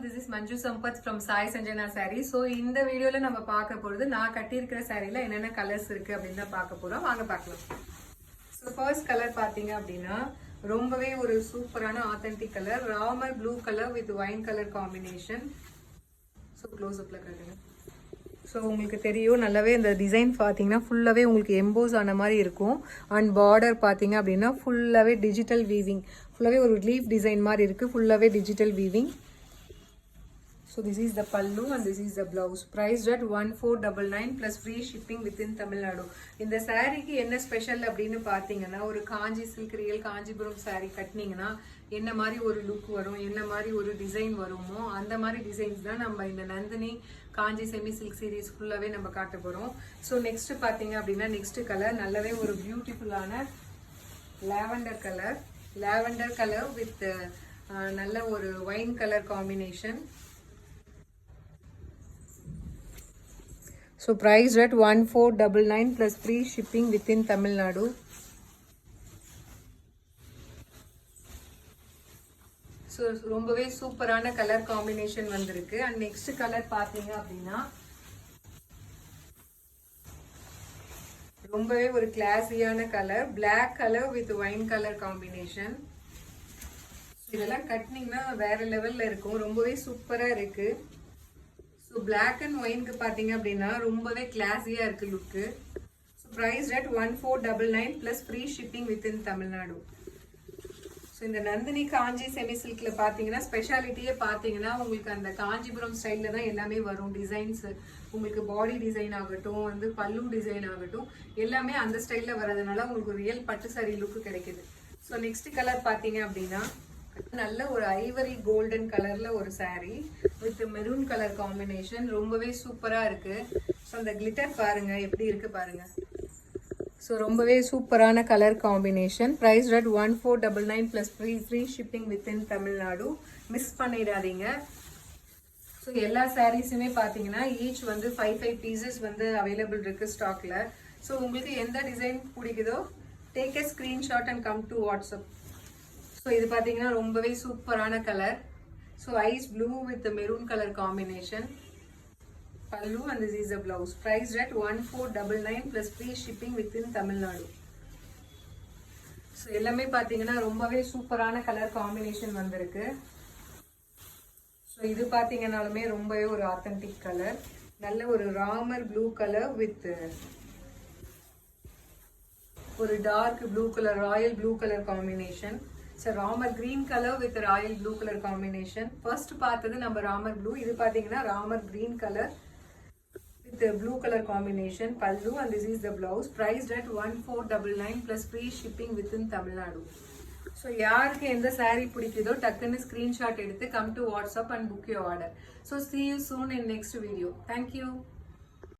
this is Manju Sampath from Sai Sanjana Saree. So இந்த வீடியோல நம்ம பார்க்க போறது நான் கட்டி இருக்கிற சாரில என்னென்ன கலர்ஸ் இருக்கு அப்படினு தான் பார்க்க போறோம். வாங்க பார்க்கலாம். So first color பாத்தீங்க அப்படினா ரொம்பவே ஒரு சூப்பரான authentic color Ramar blue color with wine color combination. So close up ல காட்டுங்க. So உங்களுக்கு தெரியும் நல்லாவே இந்த டிசைன் பாத்தீங்கன்னா ஃபுல்லாவே உங்களுக்கு எம்போஸ் ஆன மாதிரி இருக்கும். and border பாத்தீங்க அப்படினா ஃபுல்லாவே digital weaving. ஃபுல்லாவே ஒரு லீஃப் டிசைன் மாதிரி இருக்கு. ஃபுல்லாவே digital weaving. So this is the pallu and this is the blouse. Priced at 1499 plus free shipping within Tamil Nadu. இந்த சாரிக்கு என்ன ஸ்பெஷல் அப்படினு பாத்தீங்கன்னா ஒரு காஞ்சி சில்க் ரியல் காஞ்சிபுரம் சாரி கட்டினீங்கன்னா என்ன மாதிரி ஒரு லுக் வரும், என்ன மாதிரி ஒரு டிசைன் வருமோ அந்த மாதிரி டிசைன்ஸ் தான் நம்ம இந்த நந்தினி காஞ்சி செமி சில்க் சீரிஸ் ஃபுல்லாவே நம்ம காட்ட போறோம். ஸோ நெக்ஸ்ட் பாத்தீங்க அப்படின்னா நெக்ஸ்ட் கலர் நல்லாவே ஒரு பியூட்டிஃபுல்லான லாவெண்டர் கலர் வித் நல்ல ஒரு wine colour combination. So priced at 1499 plus free shipping within Tamil Nadu. So ரொம்பவே சூப்பரான கலர் காம்பினேஷன் வந்திருக்கு. and next கலர் பாத்தீங்க அப்படினா ரொம்பவே ஒரு கிளாஸியான colour black color with wine color combination. இதெல்லாம் கட்டினீங்கன்னா வேற லெவல்ல இருக்கும். ரொம்பவே சூப்பரா இருக்கு. So black and wine க்கு பாத்தீங்க அப்படினா ரொம்பவே கிளாஸியா இருக்கு look. So priced at 1499 plus free shipping within Tamil Nadu. So இந்த நந்தினி காஞ்சி செமி சில்க்ல பாத்தீங்கன்னா ஸ்பெஷாலிட்டியே பாத்தீங்கன்னா உங்களுக்கு அந்த காஞ்சிபுரம் ஸ்டைல்ல தான் எல்லாமே வரும். டிசைன்ஸ் உங்களுக்கு பாடி டிசைன் ஆகட்டும் வந்து பல்லு டிசைன் ஆகட்டும் எல்லாமே அந்த ஸ்டைல்ல வரதுனால உங்களுக்கு ரியல் பட்டு சாரி லுக் கிடைக்குது. ஸோ நெக்ஸ்ட் கலர் பாத்தீங்க அப்படின்னா நல்ல ஒரு ஐவரி கோல்டன் கலர்ல ஒரு saree with maroon colour combination ரொம்பவே சூப்பரா இருக்கு. ஸோ அந்த கிளிட்டர் பாருங்க எப்படி இருக்கு பாருங்க. ஸோ ரொம்பவே சூப்பரான colour combination. Price at 1499 plus free shipping within Tamil Nadu. Miss பண்ணிடாதீங்க. ஸோ எல்லா சாரீஸுமே பார்த்தீங்கன்னா ஈச் வந்து 5 பீசஸ் வந்து அவைலபிள் இருக்கு ஸ்டாக்ல. ஸோ உங்களுக்கு எந்த டிசைன் பிடிக்குதோ take a screenshot and come to WhatsApp. So இது பார்த்தீங்கன்னா ரொம்பவே சூப்பரான colour. So ice blue with maroon colour combination. pallu and this is the blouse. Priced at 1499 plus free shipping within Tamil Nadu. So எல்லாமே பார்த்தீங்கன்னா ரொம்பவே சூப்பரான colour combination வந்திருக்கு. So இது பார்த்தீங்கன்னாலுமே ரொம்பவே ஒரு ஆத்தென்டிக் கலர். நல்ல ஒரு ராமர் ப்ளூ கலர் வித் ஒரு dark blue colour royal blue colour combination. So Ramar green color with royal blue color combination. First பார்த்தது நம்ம ராமர் blue. இது பார்த்தீங்கன்னா Ramar green color with blue color combination. pallu and this is the blouse. Priced at 1499 plus free shipping within Tamil Nadu. So யாருக்கு எந்த saree பிடிக்குதோ டக்குன்னு screenshot எடுத்து come to WhatsApp and book your order. So see you soon in next video. Thank you.